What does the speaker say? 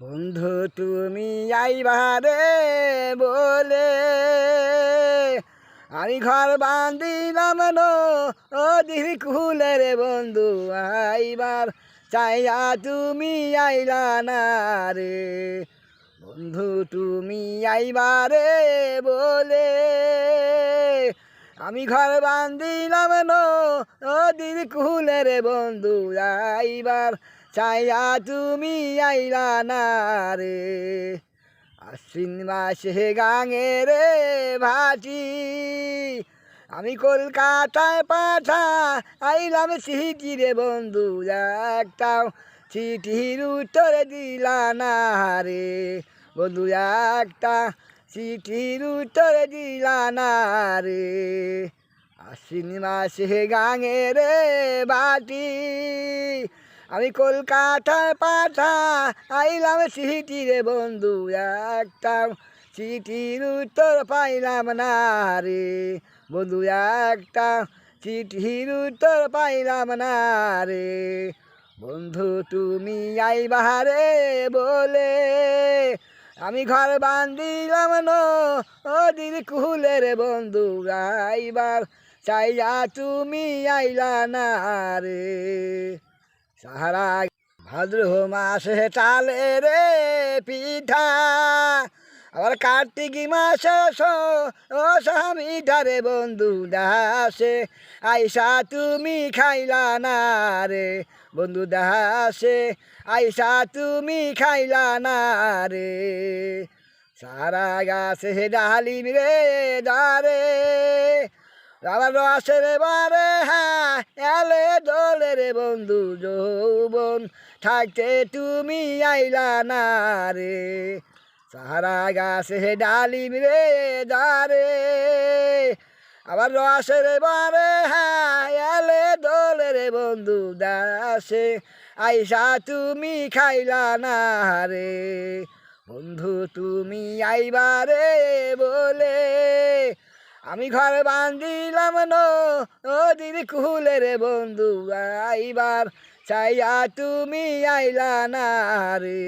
বন্ধু তুমি আইবারে বলে আমি ঘর বান্ধিলাম নদীর কুলে রে বন্ধু আইবার চাইয়া তুমি আইলা না রে। বন্ধু তুমি আইবারে বলে আমি ঘর বান্ধিলাম নদীর কুলে রে বন্ধু আইবার চাইয়া তুমি আইলা না রে। আশ্বিন মাসে গাঙে রে ভাটি আমি কলকাতায় পাঠা আইলাম চিঠি রে বন্ধু একটাও চিঠির উত্তর দিলা না রে। বন্ধু একটা চিঠির উত্তর দিলা না রে। আশ্বিন মাসে গাঙে রে বাটি আমি কলকাতায় পাঠা আইলাম চিঠি রে বন্ধু একটা চিঠির উত্তর পাইলাম না রে। বন্ধু একটা চিঠির উত্তর পাইলাম না রে। বন্ধু তুমি আইবারে বলে আমি ঘর বান্ধিলাম নদীর কুলে রে বন্ধু আইবার চাইয়া তুমি আইলা না রে। সাহারা ভাদ্র মাসে চালে রে পিঠা আবার কার্তিক মাসে মিঠা রে বন্ধু দাসে আইসা তুমি খাইলা না রে। বন্ধু দাসে আইসা তুমি খাইলা না রে। সারা গাছে ডালিম রে দারে আবার রসের বারে হ্যাঁ এলে দোলে রে বন্ধু যৌবন থাকতে তুমি আইলা না রে। সারা গাছে ডালিম রে দারে আবার রসের বারে হ্যাঁ এলে দোলে রে বন্ধু দাসে আইসা তুমি খাইলা না রে। বন্ধু তুমি আইবারে বলে আমি ঘর বান্ধিলাম নদীর কুলে রে বন্ধু আইবার চাইয়া তুমি আইলা না রে।